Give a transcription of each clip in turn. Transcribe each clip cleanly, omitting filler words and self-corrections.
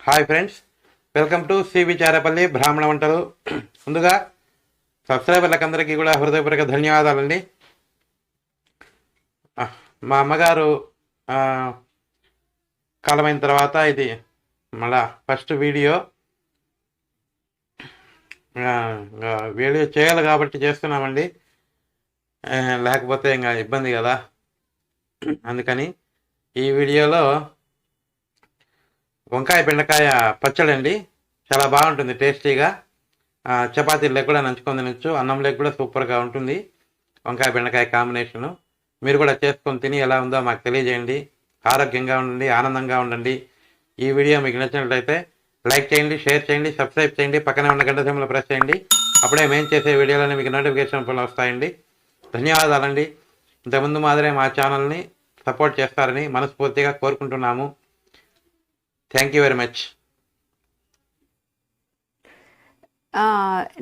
Hi friends, welcome to cbcharepalli బ్రాహ్మణవంటలు. ముందుగా సబ్స్క్రైబర్లకందరికీ కూడా హృదయపూర్వక ధన్యవాదాలండి. మా అమ్మగారు కాలమైన తర్వాత ఇది మళ్ళా ఫస్ట్ వీడియో చేయాలి కాబట్టి చేస్తున్నామండి. లేకపోతే ఇంకా ఇబ్బంది కదా, అందుకని ఈ వీడియోలో వంకాయ బెండకాయ పచ్చడి అండి. చాలా బాగుంటుంది, టేస్టీగా. చపాతీలకు కూడా నంచుకొని తినచ్చు, అన్నంలోకి కూడా సూపర్గా ఉంటుంది వంకాయ బెండకాయ కాంబినేషను. మీరు కూడా చేసుకొని తిని ఎలా ఉందో మాకు తెలియజేయండి. ఆరోగ్యంగా ఉండండి, ఆనందంగా ఉండండి. ఈ వీడియో మీకు నచ్చినట్లయితే లైక్ చేయండి, షేర్ చేయండి, సబ్స్క్రైబ్ చేయండి, పక్కనే ఉన్న గంట సింబల్ ప్రెస్ చేయండి. అప్పుడే మేము చేసే వీడియోలని మీకు నోటిఫికేషన్ ఫోన్లో వస్తాయండి. ధన్యవాదాలండి. ఇంతకుముందు మాదిరే మా ఛానల్ని సపోర్ట్ చేస్తారని మనస్ఫూర్తిగా కోరుకుంటున్నాము. Thank you very much.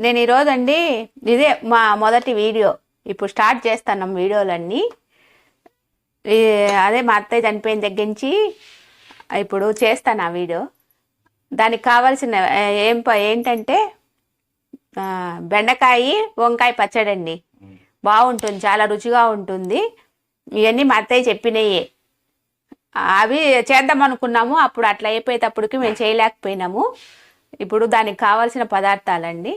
నేను ఈరోజు అండి ఇదే మా మొదటి వీడియో. ఇప్పుడు స్టార్ట్ చేస్తున్నాం వీడియోలన్నీ. అదే మా అత్తయ్య చనిపోయిన దగ్గర నుంచి ఇప్పుడు చేస్తాను ఆ వీడియో. దానికి కావాల్సిన ఏంటంటే బెండకాయ వంకాయ పచ్చడి అండి. బాగుంటుంది, చాలా రుచిగా ఉంటుంది. ఇవన్నీ మా అత్తయ్య చెప్పినయే. అవి చేద్దాం అనుకున్నాము, అప్పుడు అట్లా అయిపోయేటప్పటికి మేము చేయలేకపోయినాము. ఇప్పుడు దానికి కావాల్సిన పదార్థాలండి: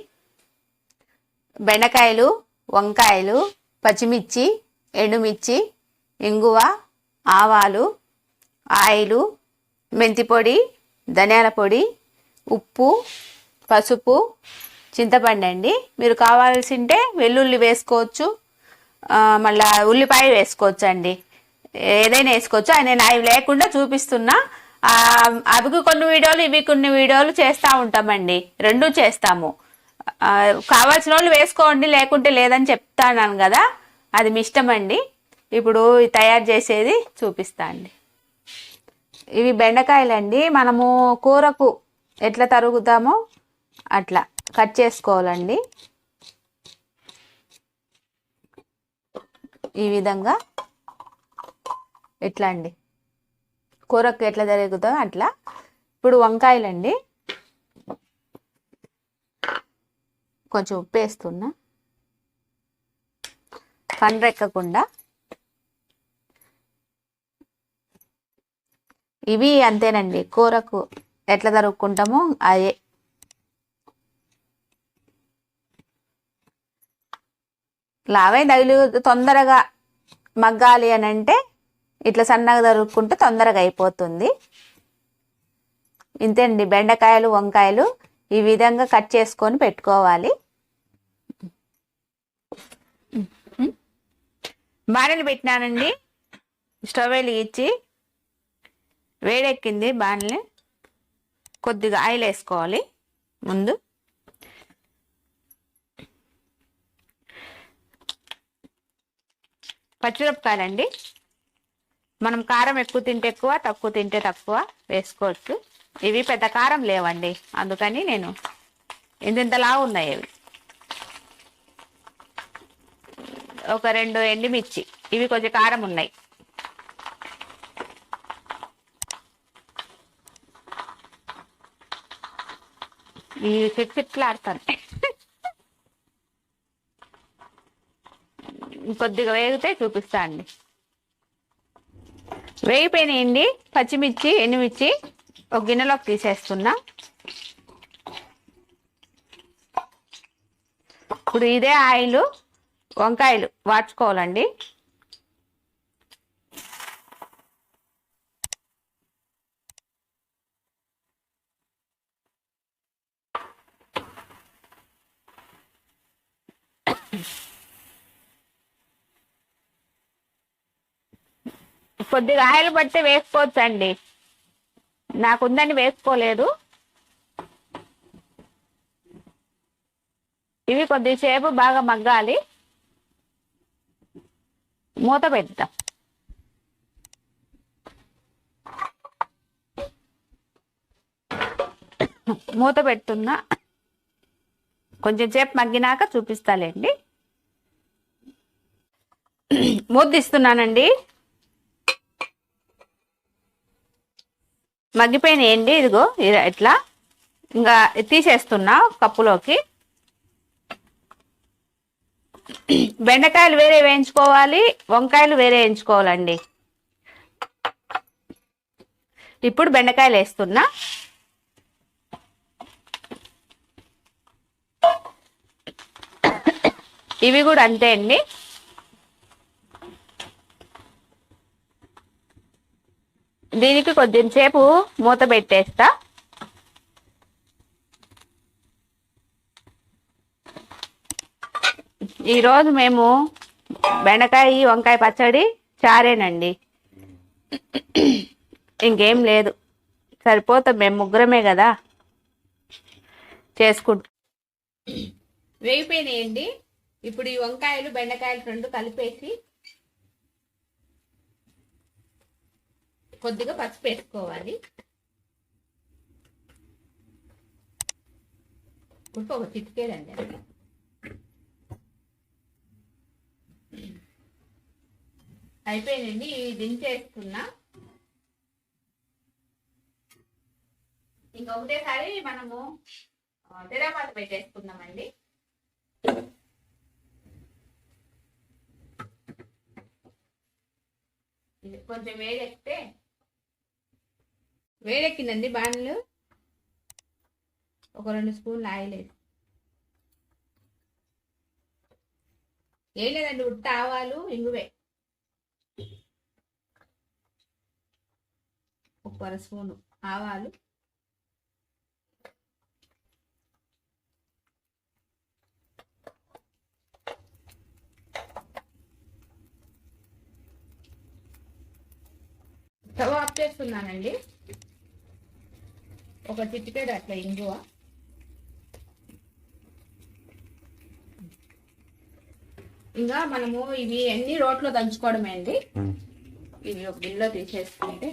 బెండకాయలు, వంకాయలు, పచ్చిమిర్చి, ఎండుమిర్చి, ఇంగువ, ఆవాలు, ఆయిలు, మెంతి పొడి, ధనియాల పొడి, ఉప్పు, పసుపు, చింతపండు అండి. మీరు కావాల్సింటే వెల్లుల్లి వేసుకోవచ్చు, మళ్ళీ ఉల్లిపాయ వేసుకోవచ్చు అండి. ఏదైనా వేసుకోవచ్చు. నేను అవి లేకుండా చూపిస్తున్నా. అవి కొన్ని వీడియోలు, ఇవి కొన్ని వీడియోలు చేస్తూ ఉంటామండి. రెండూ చేస్తాము. కావాల్సిన వాళ్ళు వేసుకోండి, లేకుంటే లేదని చెప్తాను కదా, అది మీ ఇష్టం అండి. ఇప్పుడు తయారు చేసేది చూపిస్తా అండి. ఇవి బెండకాయలండి. మనము కూరకు ఎట్లా తరుగుతామో అట్లా కట్ చేసుకోవాలండి. ఈ విధంగా ఎట్లా అండి, కూరకు ఎట్లా జరుగుతుందో అట్లా. ఇప్పుడు వంకాయలండి, కొంచెం ఉప్పు వేస్తున్నా పండ్రెక్కకుండా. ఇవి అంతేనండి, కూరకు ఎట్లా తరుక్కుంటామో అదే. లావే తగిలి తొందరగా మగ్గాలి అని అంటే ఇట్లా సన్నగా తరుక్కుంటే తొందరగా అయిపోతుంది. ఇంతేండి, బెండకాయలు వంకాయలు ఈ విధంగా కట్ చేసుకొని పెట్టుకోవాలి. బాణలు పెట్టినానండి, స్టవ్ వెలిగించి వేడెక్కింది. బాణలి కొద్దిగా ఆయిల్ వేసుకోవాలి. ముందు పచ్చిమిరపకాయలండి. మనం కారం ఎక్కువ తింటే ఎక్కువ, తక్కువ తింటే తక్కువ వేసుకోవచ్చు. ఇవి పెద్ద కారం లేవండి, అందుకని నేను ఇంతలా ఉన్నాయి. ఇవి ఒక 2 ఎండుమిర్చి, ఇవి కొంచెం కారం ఉన్నాయి. ఇవి చిట్లాడుతాను. కొద్దిగా వేగితే చూపిస్తా అండి. వేగిపోయినాయండి పచ్చిమిర్చి, ఎండుమిర్చి. ఒక గిన్నెలోకి తీసేస్తున్నా. ఇప్పుడు ఇదే ఆయిల్ వంకాయలు వాడ్చుకోవాలండి. కొద్దిగా ఆయిల్ పడితే వేసుకోవచ్చు అండి, నాకుందని వేసుకోలేదు. ఇవి కొద్దిసేపు బాగా మగ్గాలి. మూత పెడతాం. మూత పెడుతున్నా, కొంచెం సేపు మగ్గినాక చూపిస్తాలేండి. మూత తీస్తున్నానండి. మగ్గిపోయినాయండి, ఇదిగో ఇట్లా. ఇంకా తీసేస్తున్నా కప్పులోకి. బెండకాయలు వేరే వేయించుకోవాలి, వంకాయలు వేరే వేయించుకోవాలండి. ఇప్పుడు బెండకాయలు వేస్తున్నా. ఇవి కూడా అంతే అండి. దీనికి కొద్దిసేపు మూత పెట్టేస్తా. ఈరోజు మేము బెండకాయ వంకాయ పచ్చడి చారేనండి, ఇంకేం లేదు. సరిపోతాం, మేము ముగ్గురమే కదా చేసుకుంటాం. వేగిపోయినాయండి. ఇప్పుడు ఈ వంకాయలు బెండకాయలు రెండు కలిపేసి కొద్దిగా పసుపు వేసుకోవాలి. ఇప్పుడు ఒక చిటికేదండి. అయిపోయిందండి, ఇవి దించేస్తున్నా. ఇంకా ఒకటేసారి మనము తెరపాత పెట్టేసుకుందామండి. ఇది కొంచెం వేడెక్కిందండి. బాణలు ఒక 2 స్పూన్లు ఆయిల్ వేసి, ఏం లేదండి, ఉత్త ఆవాలు ఇంగువే ఒక 1 స్పూను ఆవాలు, స్టవ్ ఆఫ్ చేస్తున్నానండి. ఒక చిటికెడు అట్లా ఇంగువ, ఇంకా మనము ఇవి అన్ని రోట్లో దంచుకోవడమే అండి. ఇవి ఒక గిన్నెలో తీసేసుకుంటే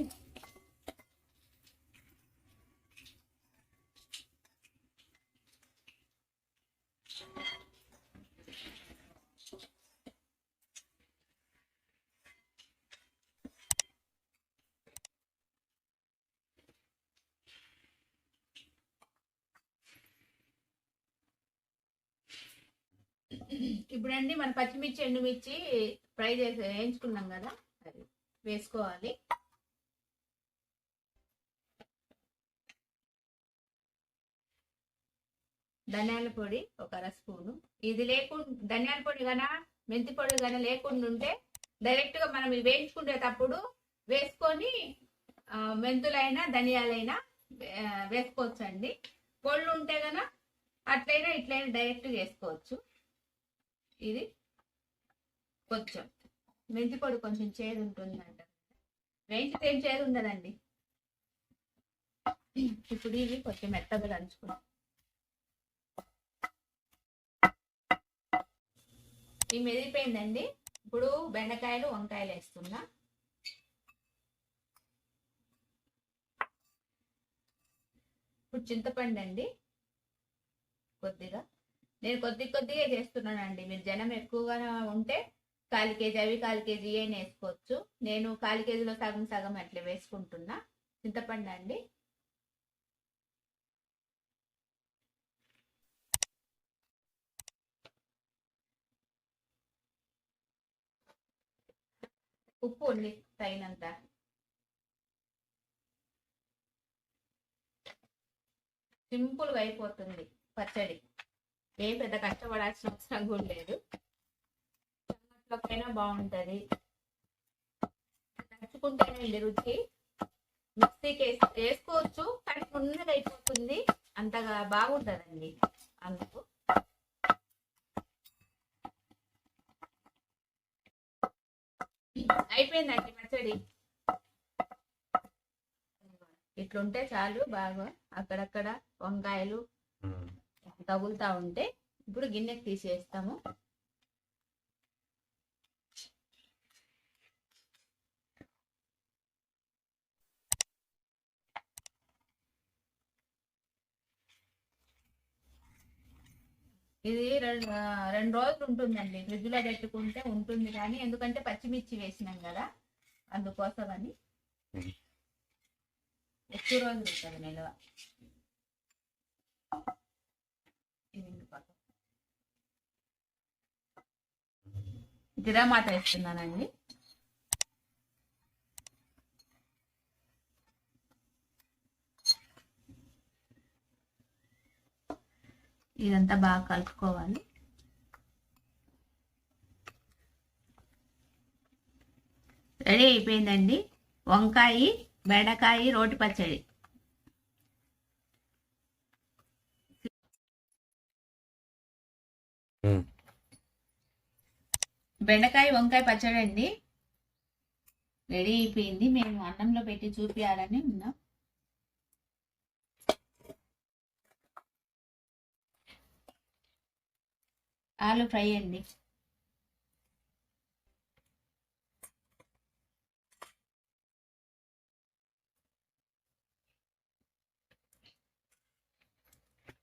ఇప్పుడండి మన పచ్చిమిర్చి ఎండుమిర్చి ఫ్రై చేసి వేయించుకున్నాం కదా, అది వేసుకోవాలి. ధనియాల పొడి ఒక 1 స్పూను. ఇది లేకుండా ధనియాల పొడి గానా మెంతి పొడి గానా లేకుండా ఉంటే డైరెక్ట్ గా మనం వేయించుకునేటప్పుడు వేసుకొని మెంతులైనా ధనియాలైనా వేసుకోవచ్చు అండి. పొళ్ళు ఉంటే గనా అట్లయినా ఇట్లయినా డైరెక్ట్ వేసుకోవచ్చు. ఇది కొంచెం మెంతి పొడి కొంచెం చేదు ఉంటుందంట, వేయించితే ఏం చేదు ఉండదండి. ఇప్పుడు ఇవి కొంచెం మెత్తగా దంచుకున్నాం. ఇవి మెదిలిపోయిందండి. ఇప్పుడు బెండకాయలు వంకాయలు వేస్తున్నా. ఇప్పుడు చింతపండు అండి కొద్దిగా, నేను కొద్దిగా చేస్తున్నానండి. మీరు జనం ఎక్కువగా ఉంటే 1/4 కేజీ అవి 1/4 కేజీ అయినా వేసుకోవచ్చు. నేను 1/4 కేజీలో సగం సగం అట్లా వేసుకుంటున్నా. చింతపండు అండి, ఉప్పు ఉంది తగినంత. సింపుల్గా అయిపోతుంది పచ్చడి, ఏం పెద్ద కష్టపడాల్సిన అవసరం కూడా లేదు. సంగట్లోకైనా బాగుంటుంది, నచ్చుకుంటేనే రుచి. మిక్సీకి వేసుకోవచ్చు కానీ ఉన్నది అయిపోతుంది, అంతగా బాగుంటుందండి. అందుకు అయిపోయిందండి పచ్చడి. ఇట్లుంటే చాలు, బాగా అక్కడక్కడ వంకాయలు తగులుతా ఉంటే. ఇప్పుడు గిన్నెకి తీసేస్తాము. ఇది 2 రోజులు ఉంటుందండి, ఫ్రిడ్జ్ లో పెట్టుకుంటే ఉంటుంది. కానీ ఎందుకంటే పచ్చిమిర్చి వేసినాం కదా అందుకోసమని. ఎక్కువ రోజులు ఉంటుంది నిల్వ. జిరామాత వేస్తున్నానండి. ఇదంతా బాగా కలుపుకోవాలి. రెడీ అయిపోయిందండి వంకాయ బెండకాయ రోటి పచ్చడి. బెండకాయ వంకాయ పచ్చడి అండి రెడీ అయిపోయింది. మేము అన్నంలో పెట్టి చూపించాలని ఉన్నాం. ఆలు ఫ్రై అండి.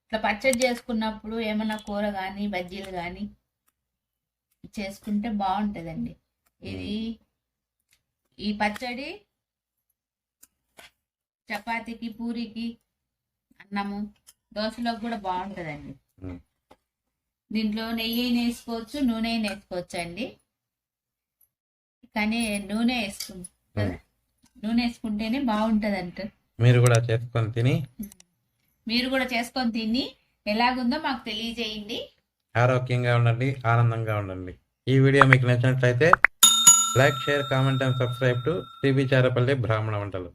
ఇట్లా పచ్చడి చేసుకున్నప్పుడు ఏమన్నా కూర కానీ బజ్జీలు కానీ చేసుకుంటే బాగుంటుందండి. ఈ పచ్చడి చపాతీకి పూరికి అన్నము దోశలోకి కూడా బాగుంటుందండి. దీంట్లో నెయ్యి వేసుకోవచ్చు నూనె వేసుకోవచ్చు అండి. కానీ నూనె వేసుకుంటా నూనె వేసుకుంటేనే బాగుంటుంది అంట. మీరు కూడా చేసుకొని తిని ఎలాగుందో మాకు తెలియజేయండి. ఆరోగ్యంగా ఉండండి, ఆనందంగా ఉండండి. ఈ వీడియో మీకు నచ్చినట్లయితే like, share, comment and subscribe to cbcharepalli బ్రాహ్మణ వంటలు.